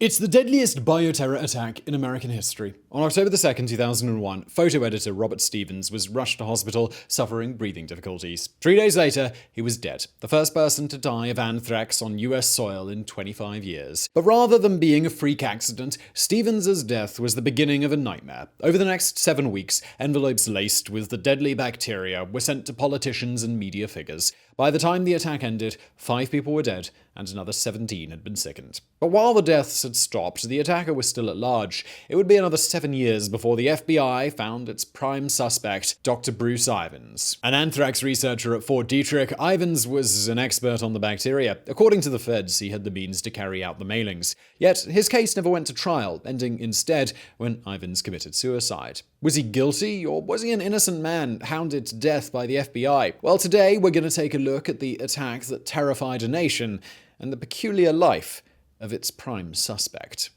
It's the deadliest bioterror attack in American history. On October 2nd, 2001, photo editor Robert Stevens was rushed to hospital suffering breathing difficulties. 3 days later, he was dead, the first person to die of anthrax on US soil in 25 years. But rather than being a freak accident, Stevens' death was the beginning of a nightmare. Over the next 7 weeks, envelopes laced with the deadly bacteria were sent to politicians and media figures. By the time the attack ended, 5 people were dead and another 17 had been sickened. But while the deaths had stopped, the attacker was still at large. It would be another 7 years before the FBI found its prime suspect, Dr. Bruce Ivins. An anthrax researcher at Fort Detrick, Ivins was an expert on the bacteria. According to the feds, he had the means to carry out the mailings. Yet his case never went to trial, ending instead when Ivins committed suicide. Was he guilty, or was he an innocent man hounded to death by the FBI? Well, today we're going to take a look at the attack that terrified a nation and the peculiar life of its prime suspect.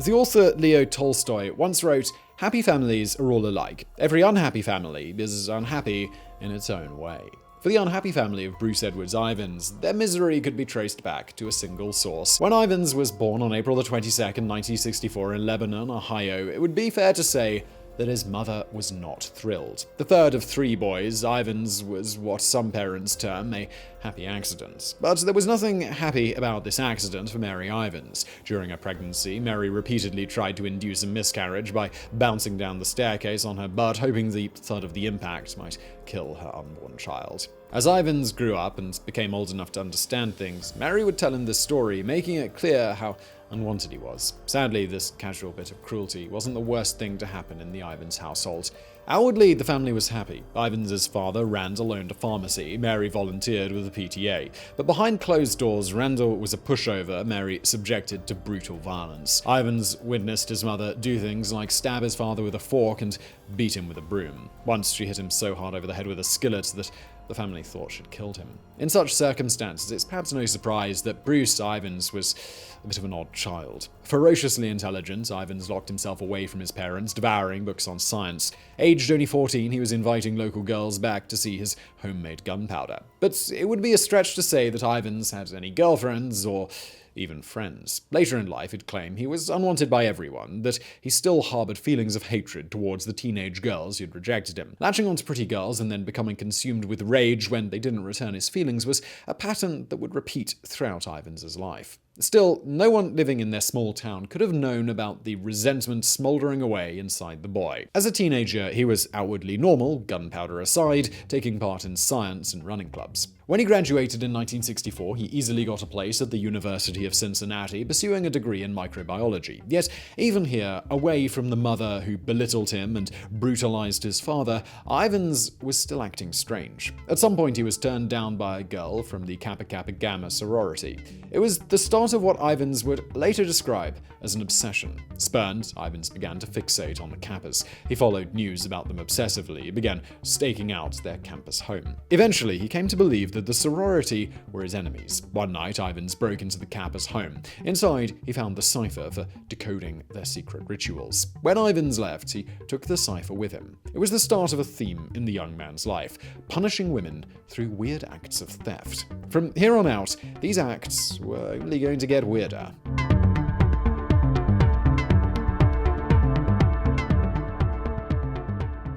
The author Leo Tolstoy once wrote, "Happy families are all alike. Every unhappy family is unhappy in its own way." For the unhappy family of Bruce Edwards Ivins, their misery could be traced back to a single source. When Ivins was born on April 22nd, 1964 in Lebanon, Ohio, it would be fair to say that his mother was not thrilled. The third of 3 boys, Ivins was what some parents term a happy accident. But there was nothing happy about this accident for Mary Ivins. During her pregnancy, Mary repeatedly tried to induce a miscarriage by bouncing down the staircase on her butt, hoping the thud of the impact might kill her unborn child. As Ivins grew up and became old enough to understand things, Mary would tell him this story, making it clear how unwanted he was. Sadly, this casual bit of cruelty wasn't the worst thing to happen in the Ivins household. Outwardly, the family was happy. Ivins' father, Randall, owned a pharmacy. Mary volunteered with the PTA. But behind closed doors, Randall was a pushover Mary subjected to brutal violence. Ivins witnessed his mother do things like stab his father with a fork and beat him with a broom. Once she hit him so hard over the head with a skillet that the family thought she'd killed him. In such circumstances, it's perhaps no surprise that Bruce Ivins was a bit of an odd child. Ferociously intelligent, Ivins locked himself away from his parents, devouring books on science. Aged only 14, he was inviting local girls back to see his homemade gunpowder. But it would be a stretch to say that Ivins had any girlfriends or even friends. Later in life, he'd claim he was unwanted by everyone, that he still harbored feelings of hatred towards the teenage girls who'd rejected him. Latching onto pretty girls and then becoming consumed with rage when they didn't return his feelings was a pattern that would repeat throughout Ivins' life. Still, no one living in their small town could have known about the resentment smoldering away inside the boy. As a teenager, he was outwardly normal, gunpowder aside, taking part in science and running clubs. When he graduated in 1964, he easily got a place at the University of Cincinnati, pursuing a degree in microbiology. Yet, even here, away from the mother who belittled him and brutalized his father, Ivins was still acting strange. At some point, he was turned down by a girl from the Kappa Kappa Gamma sorority. It was the start of what Ivins would later describe as an obsession. Spurned, Ivins began to fixate on the Kappas. He followed news about them obsessively, began staking out their campus home. Eventually, he came to believe that the sorority were his enemies. One night, Ivins broke into the Kappas' home. Inside, he found the cipher for decoding their secret rituals. When Ivins left, he took the cipher with him. It was the start of a theme in the young man's life, punishing women through weird acts of theft. From here on out, these acts were only going to get weirder.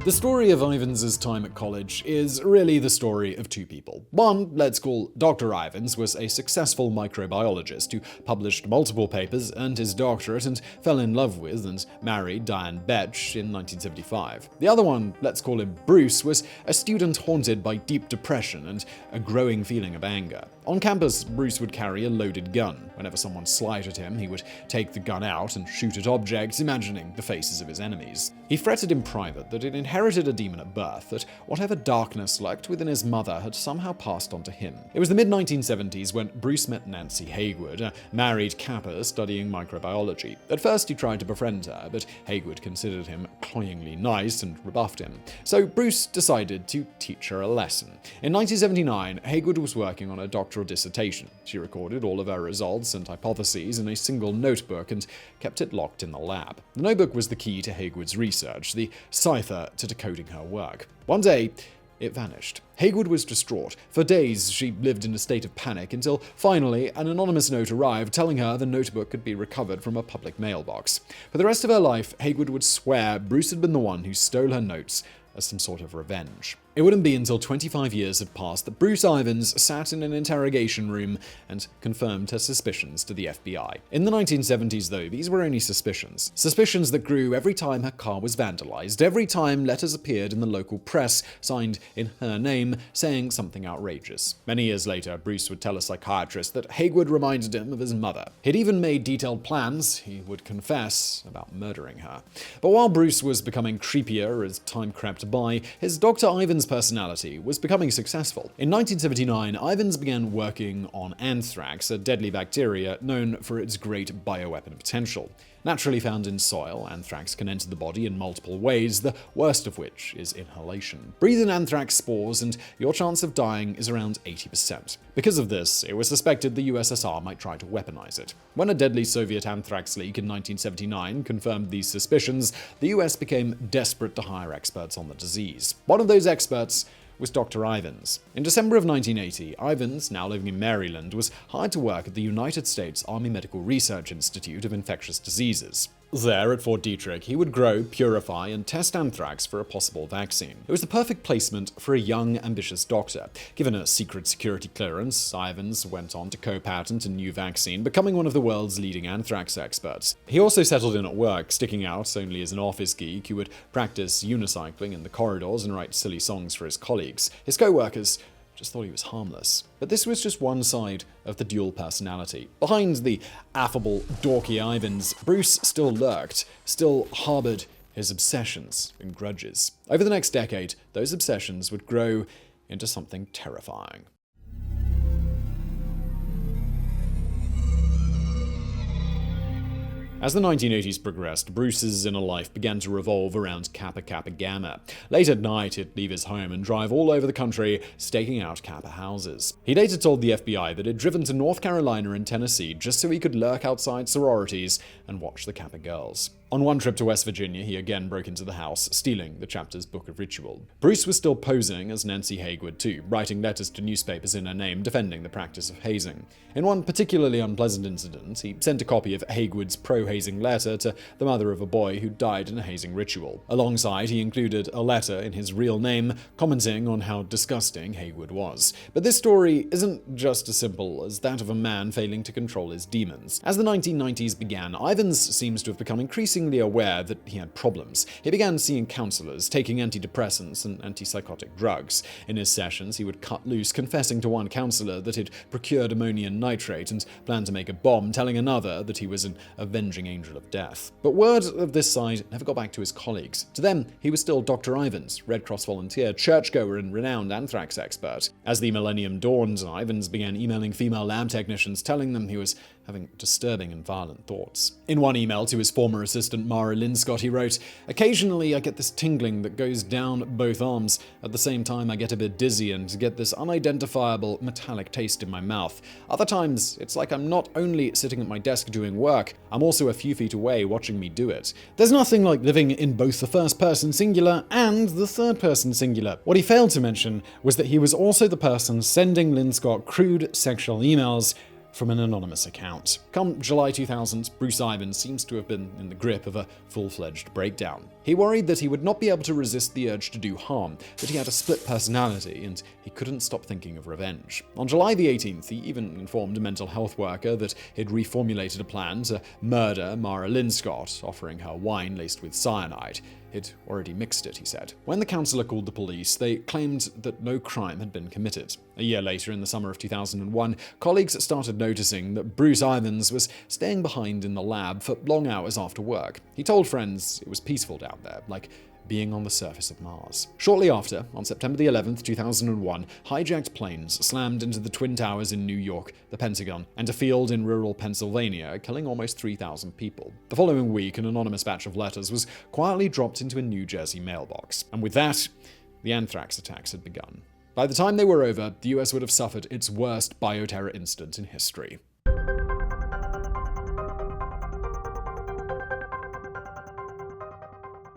The story of Ivins' time at college is really the story of 2 people. One, let's call Dr. Ivins, was a successful microbiologist who published multiple papers, earned his doctorate, and fell in love with and married Diane Betsch in 1975. The other one, let's call him Bruce, was a student haunted by deep depression and a growing feeling of anger. On campus, Bruce would carry a loaded gun. Whenever someone slighted him, he would take the gun out and shoot at objects, imagining the faces of his enemies. He fretted in private that he'd inherited a demon at birth, that whatever darkness lurked within his mother had somehow passed on to him. It was the mid-1970s when Bruce met Nancy Haigwood, a married Kappa studying microbiology. At first, he tried to befriend her, but Haigwood considered him cloyingly nice and rebuffed him. So Bruce decided to teach her a lesson. In 1979, Haigwood was working on a doctoral doctoral dissertation. She recorded all of her results and hypotheses in a single notebook and kept it locked in the lab. The notebook was the key to Haigwood's research, the cipher to decoding her work. One day, it vanished. Haigwood was distraught. For days, she lived in a state of panic until finally an anonymous note arrived telling her the notebook could be recovered from a public mailbox. For the rest of her life, Haigwood would swear Bruce had been the one who stole her notes as some sort of revenge. It wouldn't be until 25 years had passed that Bruce Ivins sat in an interrogation room and confirmed her suspicions to the FBI. In the 1970s, though, these were only suspicions. Suspicions that grew every time her car was vandalized, every time letters appeared in the local press, signed in her name, saying something outrageous. Many years later, Bruce would tell a psychiatrist that Haigwood reminded him of his mother. He'd even made detailed plans, he would confess, about murdering her. But while Bruce was becoming creepier as time crept by, his Dr. Ivins personality was becoming successful. In 1979, Ivins began working on anthrax, a deadly bacteria known for its great bioweapon potential. Naturally found in soil, anthrax can enter the body in multiple ways, the worst of which is inhalation. Breathe in anthrax spores and your chance of dying is around 80%. Because of this, it was suspected the USSR might try to weaponize it. When a deadly Soviet anthrax leak in 1979 confirmed these suspicions, the US became desperate to hire experts on the disease. One of those experts was Dr. Ivins. In December of 1980, Ivins, now living in Maryland, was hired to work at the United States Army Medical Research Institute of Infectious Diseases. There, at Fort Detrick, he would grow, purify, and test anthrax for a possible vaccine. It was the perfect placement for a young, ambitious doctor. Given a secret security clearance, Ivins went on to co-patent a new vaccine, becoming one of the world's leading anthrax experts. He also settled in at work, sticking out only as an office geek who would practice unicycling in the corridors and write silly songs for his colleagues. His co-workers just thought he was harmless. But this was just one side of the dual personality. Behind the affable, dorky Ivins, Bruce still lurked, still harbored his obsessions and grudges. Over the next decade, those obsessions would grow into something terrifying. As the 1980s progressed, Bruce's inner life began to revolve around Kappa Kappa Gamma. Late at night, he'd leave his home and drive all over the country, staking out Kappa houses. He later told the FBI that he'd driven to North Carolina and Tennessee just so he could lurk outside sororities and watch the Kappa girls. On one trip to West Virginia, he again broke into the house, stealing the chapter's book of ritual. Bruce was still posing as Nancy Haigwood too, writing letters to newspapers in her name defending the practice of hazing. In one particularly unpleasant incident, he sent a copy of Haigwood's pro-hazing letter to the mother of a boy who died in a hazing ritual. Alongside, he included a letter in his real name, commenting on how disgusting Haigwood was. But this story isn't just as simple as that of a man failing to control his demons. As the 1990s began, Ivins seems to have become increasingly aware that he had problems. He began seeing counselors, taking antidepressants and antipsychotic drugs. In his sessions, he would cut loose, confessing to one counselor that he'd procured ammonium nitrate and planned to make a bomb, telling another that he was an avenging angel of death. But word of this side never got back to his colleagues. To them, he was still Dr. Ivins, Red Cross volunteer, churchgoer, and renowned anthrax expert. As the millennium dawned, Ivins began emailing female lab technicians, telling them he was having disturbing and violent thoughts. In one email to his former assistant Mara Linscott, he wrote, "Occasionally I get this tingling that goes down both arms. At the same time I get a bit dizzy and get this unidentifiable metallic taste in my mouth. Other times it's like I'm not only sitting at my desk doing work, I'm also a few feet away watching me do it. There's nothing like living in both the first person singular and the third person singular." What he failed to mention was that he was also the person sending Linscott crude sexual emails from an anonymous account. Come July 2000, Bruce Ivins seems to have been in the grip of a full-fledged breakdown. He worried that he would not be able to resist the urge to do harm, that he had a split personality, and he couldn't stop thinking of revenge. On July the 18th, he even informed a mental health worker that he'd reformulated a plan to murder Mara Linscott, offering her wine laced with cyanide. He'd already mixed it, he said. When the counselor called the police, they claimed that no crime had been committed. A year later, in the summer of 2001, colleagues started noticing that Bruce Ivins was staying behind in the lab for long hours after work. He told friends it was peaceful down there, like being on the surface of Mars. Shortly after, on September the 11th, 2001, hijacked planes slammed into the Twin Towers in New York, the Pentagon, and a field in rural Pennsylvania, killing almost 3,000 people. The following week, an anonymous batch of letters was quietly dropped into a New Jersey mailbox. And with that, the anthrax attacks had begun. By the time they were over, the US would have suffered its worst bioterror incident in history.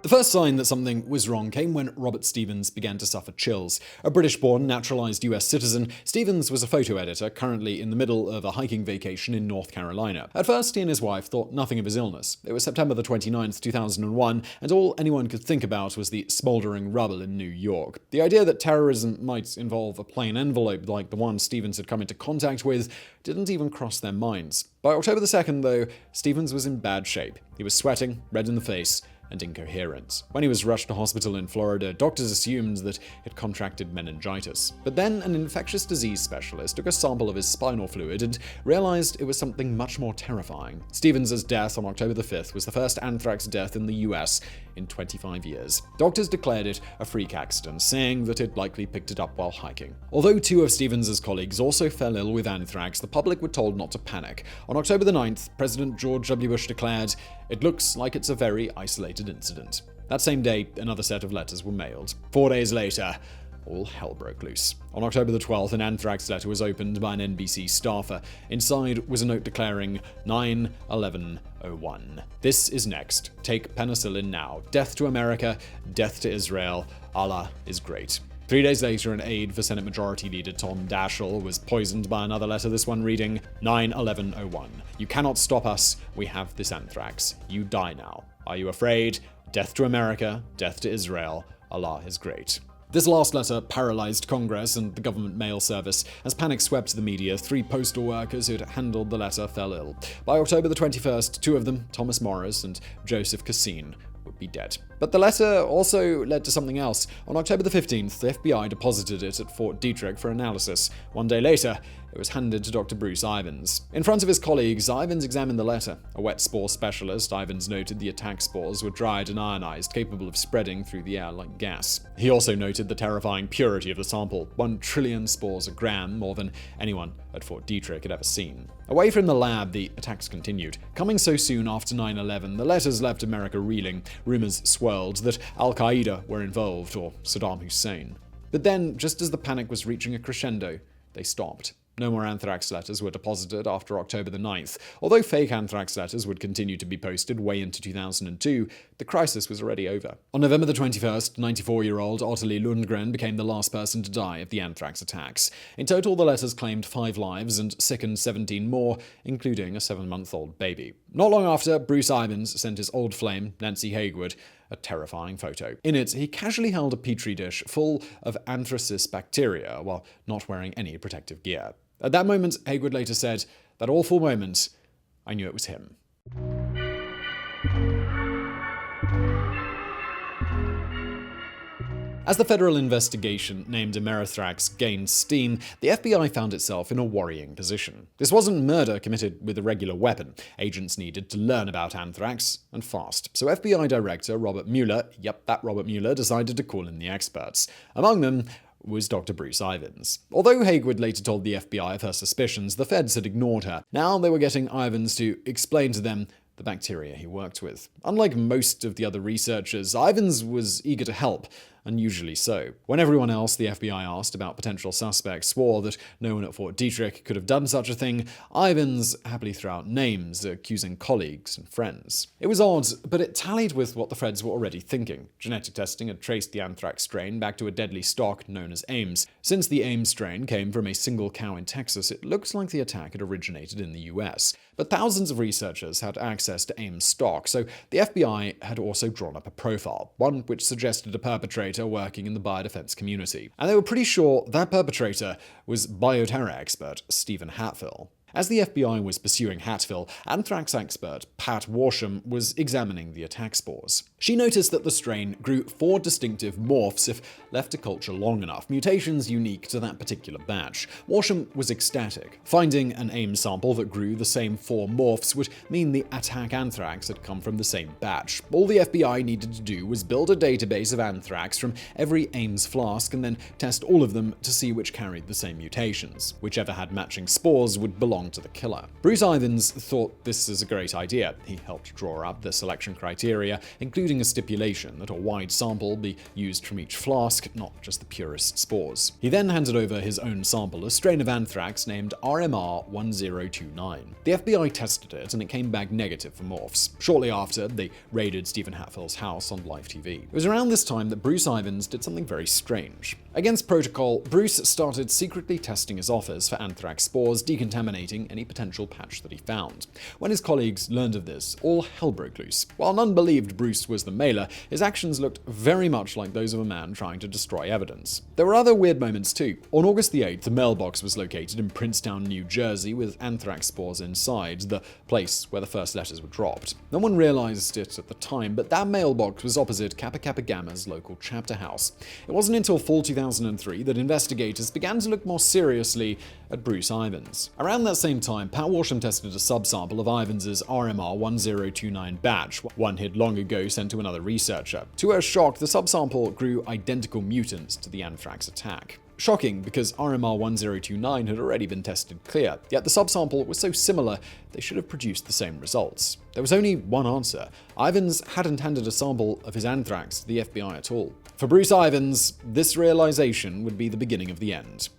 The first sign that something was wrong came when Robert Stevens began to suffer chills. A British-born, naturalized US citizen, Stevens was a photo editor currently in the middle of a hiking vacation in North Carolina. At first, he and his wife thought nothing of his illness. It was September the 29th, 2001, and all anyone could think about was the smoldering rubble in New York. The idea that terrorism might involve a plain envelope like the one Stevens had come into contact with didn't even cross their minds. By October the 2nd, though, Stevens was in bad shape. He was sweating, red in the face, and incoherent. When he was rushed to hospital in Florida, doctors assumed that he'd contracted meningitis. But then an infectious disease specialist took a sample of his spinal fluid and realized it was something much more terrifying. Stevens' death on October the 5th was the first anthrax death in the US in 25 years. Doctors declared it a freak accident, saying that he'd likely picked it up while hiking. Although two of Stevens' colleagues also fell ill with anthrax, the public were told not to panic. On October the 9th, President George W. Bush declared, "It looks like it's a very isolated incident." That same day, another set of letters were mailed. 4 days later, all hell broke loose. On October the 12th, an anthrax letter was opened by an NBC staffer. Inside was a note declaring 9/11/01. "This is next. Take penicillin now. Death to America. Death to Israel. Allah is great." 3 days later, an aide for Senate Majority Leader Tom Daschle was poisoned by another letter, this one reading 9/11/01. "You cannot stop us. We have this anthrax. You die now. Are you afraid? Death to America. Death to Israel. Allah is great." This last letter paralyzed Congress and the government mail service. As panic swept the media, 3 postal workers who'd handled the letter fell ill. By October the 21st, 2 of them, Thomas Morris and Joseph Cassine, would be dead. But the letter also led to something else. On October the 15th, the FBI deposited it at Fort Detrick for analysis. 1 day later, it was handed to Dr. Bruce Ivins. In front of his colleagues, Ivins examined the letter. A wet spore specialist, Ivins noted the attack spores were dried and ionized, capable of spreading through the air like gas. He also noted the terrifying purity of the sample, 1 trillion spores a gram, more than anyone at Fort Detrick had ever seen. Away from the lab, the attacks continued. Coming so soon after 9/11, the letters left America reeling. Rumors swirled that Al-Qaeda were involved, or Saddam Hussein. But then, just as the panic was reaching a crescendo, they stopped. No more anthrax letters were deposited after October the 9th. Although fake anthrax letters would continue to be posted way into 2002, the crisis was already over. On November the 21st, 94-year-old Ottilie Lundgren became the last person to die of the anthrax attacks. In total, the letters claimed 5 lives and sickened 17 more, including a 7-month-old baby. Not long after, Bruce Ivins sent his old flame, Nancy Haigwood, a terrifying photo. In it, he casually held a petri dish full of Anthracis bacteria while not wearing any protective gear. At that moment, Haigwood later said, "That awful moment, I knew it was him." As the federal investigation named Amerithrax gained steam, the FBI found itself in a worrying position. This wasn't murder committed with a regular weapon. Agents needed to learn about anthrax, and fast. So FBI Director Robert Mueller, that Robert Mueller, decided to call in the experts. Among them was Dr. Bruce Ivins. Although Haigwood later told the FBI of her suspicions, the feds had ignored her. Now they were getting Ivins to explain to them the bacteria he worked with. Unlike most of the other researchers, Ivins was eager to help, unusually so. When everyone else the FBI asked about potential suspects swore that no one at Fort Detrick could have done such a thing, Ivins happily threw out names, accusing colleagues and friends. It was odd, but it tallied with what the feds were already thinking. Genetic testing had traced the anthrax strain back to a deadly stock known as Ames. Since the Ames strain came from a single cow in Texas, it looks like the attack had originated in the US. But thousands of researchers had access to Ames stock, so the FBI had also drawn up a profile, one which suggested a perpetrator working in the biodefense community. And they were pretty sure that perpetrator was bioterror expert Stephen Hatfill. As the FBI was pursuing Hatfill, anthrax expert Pat Worsham was examining the attack spores. She noticed that the strain grew 4 distinctive morphs if left to culture long enough, mutations unique to that particular batch. Worsham was ecstatic. Finding an Ames sample that grew the same 4 morphs would mean the attack anthrax had come from the same batch. All the FBI needed to do was build a database of anthrax from every Ames flask and then test all of them to see which carried the same mutations. Whichever had matching spores would belong belonged to the killer. Bruce Ivins thought this was a great idea. He helped draw up the selection criteria, including a stipulation that a wide sample be used from each flask, not just the purest spores. He then handed over his own sample, a strain of anthrax named RMR1029. The FBI tested it, and it came back negative for morphs. Shortly after, they raided Stephen Hatfill's house on live TV. It was around this time that Bruce Ivins did something very strange. Against protocol, Bruce started secretly testing his office for anthrax spores, decontaminating any potential patch that he found. When his colleagues learned of this, all hell broke loose. While none believed Bruce was the mailer, his actions looked very much like those of a man trying to destroy evidence. There were other weird moments too. On August the 8th, the mailbox was located in Princetown, New Jersey, with anthrax spores inside, the place where the first letters were dropped. No one realized it at the time, but that mailbox was opposite Kappa Kappa Gamma's local chapter house. It wasn't until fall 2003 that investigators began to look more seriously at Bruce Ivins. Around that same time, Pat Worsham tested a subsample of Ivins' RMR1029 batch, one he'd long ago sent to another researcher. To her shock, the subsample grew identical mutants to the anthrax attack. Shocking, because RMR1029 had already been tested clear, yet the subsample was so similar they should have produced the same results. There was only one answer. Ivins hadn't handed a sample of his anthrax to the FBI at all. For Bruce Ivins, this realization would be the beginning of the end.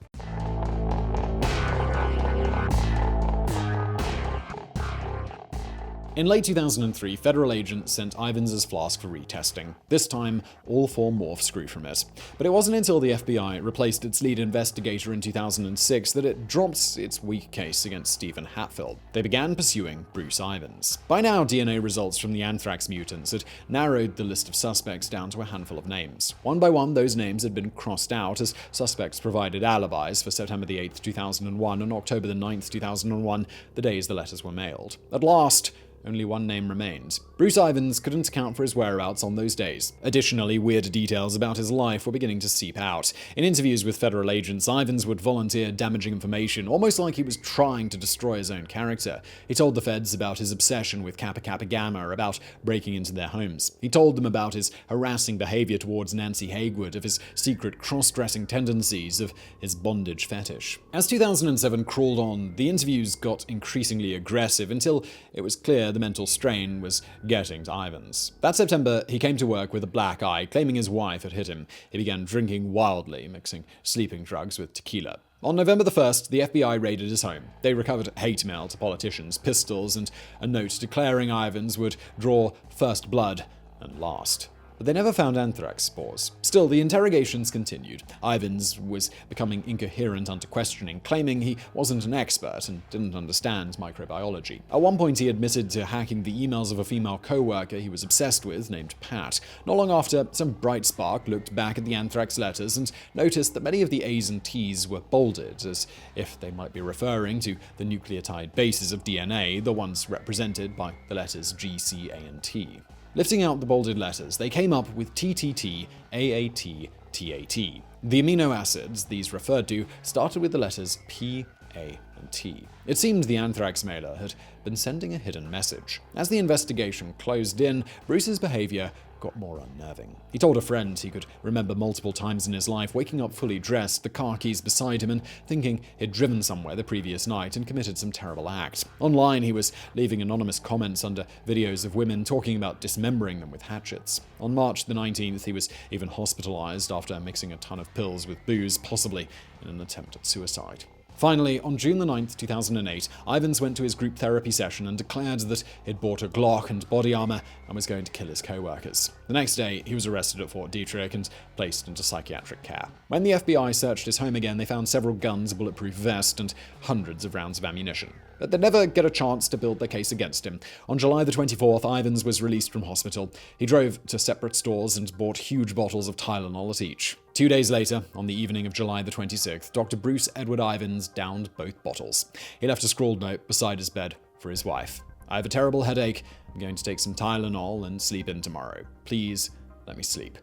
In late 2003, federal agents sent Ivins' flask for retesting. This time, all 4 morphs grew from it. But it wasn't until the FBI replaced its lead investigator in 2006 that it dropped its weak case against Stephen Hatfill. They began pursuing Bruce Ivins. By now, DNA results from the anthrax mutants had narrowed the list of suspects down to a handful of names. One by one, those names had been crossed out as suspects provided alibis for September the 8th, 2001 and October the 9th, 2001, the days the letters were mailed. At last, only one name remained. Bruce Ivins couldn't account for his whereabouts on those days. Additionally, weird details about his life were beginning to seep out. In interviews with federal agents, Ivins would volunteer damaging information, almost like he was trying to destroy his own character. He told the feds about his obsession with Kappa Kappa Gamma, about breaking into their homes. He told them about his harassing behavior towards Nancy Haigwood, of his secret cross-dressing tendencies, of his bondage fetish. As 2007 crawled on, the interviews got increasingly aggressive until it was clear the mental strain was getting to Ivins. That September, he came to work with a black eye, claiming his wife had hit him. He began drinking wildly, mixing sleeping drugs with tequila. On November the 1st, the FBI raided his home. They recovered hate mail to politicians, pistols, and a note declaring Ivins would draw first blood and last. But they never found anthrax spores. Still, the interrogations continued. Ivins was becoming incoherent under questioning, claiming he wasn't an expert and didn't understand microbiology. At one point, he admitted to hacking the emails of a female co-worker he was obsessed with, named Pat. Not long after, some bright spark looked back at the anthrax letters and noticed that many of the A's and T's were bolded, as if they might be referring to the nucleotide bases of DNA, the ones represented by the letters G, C, A, and T. Lifting out the bolded letters, they came up with TTT, AAT, TAT. The amino acids these referred to started with the letters P, A, and T. It seemed the anthrax mailer had been sending a hidden message. As the investigation closed in, Bruce's behavior got more unnerving. He told a friend he could remember multiple times in his life waking up fully dressed, the car keys beside him, and thinking he'd driven somewhere the previous night and committed some terrible act. Online, he was leaving anonymous comments under videos of women talking about dismembering them with hatchets. On March the 19th, he was even hospitalized after mixing a ton of pills with booze, possibly in an attempt at suicide. Finally, on June the 9th, 2008, Ivins went to his group therapy session and declared that he'd bought a Glock and body armor and was going to kill his co-workers. The next day, he was arrested at Fort Detrick and placed into psychiatric care. When the FBI searched his home again, they found several guns, a bulletproof vest, and hundreds of rounds of ammunition. But they'd never get a chance to build their case against him. On July the 24th, Ivins was released from hospital. He drove to separate stores and bought huge bottles of Tylenol at each. 2 days later, on the evening of July the 26th, Dr. Bruce Edward Ivins downed both bottles. He left a scrawled note beside his bed for his wife. "I have a terrible headache. I'm going to take some Tylenol and sleep in tomorrow. Please, let me sleep.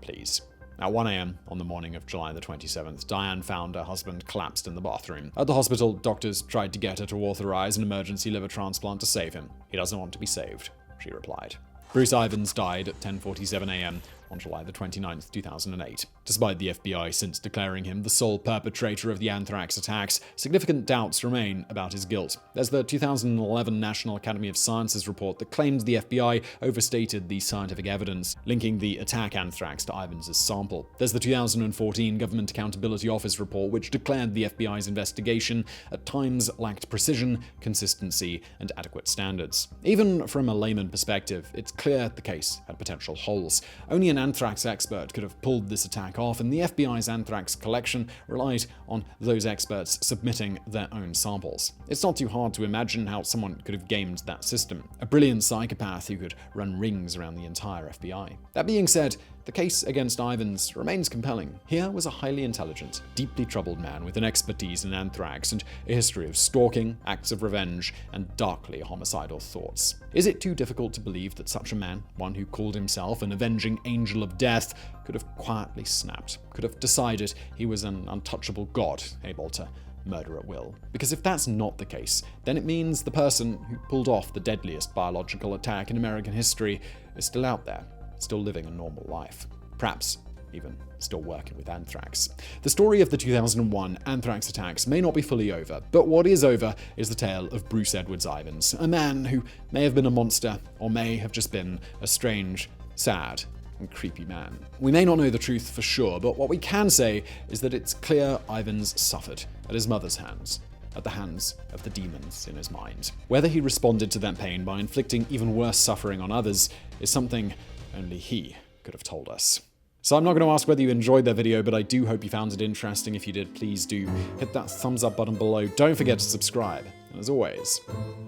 Please." At 1 a.m. on the morning of July the 27th, Diane found her husband collapsed in the bathroom. At the hospital, doctors tried to get her to authorize an emergency liver transplant to save him. "He doesn't want to be saved," she replied. Bruce Ivins died at 10:47 a.m. on July 29, 2008. Despite the FBI since declaring him the sole perpetrator of the Anthrax attacks, significant doubts remain about his guilt. There's the 2011 National Academy of Sciences report that claimed the FBI overstated the scientific evidence linking the attack anthrax to Ivins' sample. There's the 2014 Government Accountability Office report, which declared the FBI's investigation at times lacked precision, consistency, and adequate standards. Even from a layman perspective, it's clear the case had potential holes. Only an anthrax expert could have pulled this attack off, and the FBI's anthrax collection relied on those experts submitting their own samples. It's not too hard to imagine how someone could have gamed that system. A brilliant psychopath who could run rings around the entire FBI. That being said, the case against Ivins remains compelling. Here was a highly intelligent, deeply troubled man with an expertise in anthrax and a history of stalking, acts of revenge, and darkly homicidal thoughts. Is it too difficult to believe that such a man, one who called himself an avenging angel of death, could have quietly snapped, could have decided he was an untouchable god able to murder at will? Because if that's not the case, then it means the person who pulled off the deadliest biological attack in American history is still out there, still living a normal life. Perhaps even still working with anthrax. The story of the 2001 anthrax attacks may not be fully over, but what is over is the tale of Bruce Edwards Ivins, a man who may have been a monster or may have just been a strange, sad, and creepy man. We may not know the truth for sure, but what we can say is that it's clear Ivins suffered at his mother's hands, at the hands of the demons in his mind. Whether he responded to that pain by inflicting even worse suffering on others is something only he could have told us. So I'm not going to ask whether you enjoyed that video, but I do hope you found it interesting. If you did, please do hit that thumbs up button below. Don't forget to subscribe. And as always,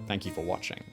thank you for watching.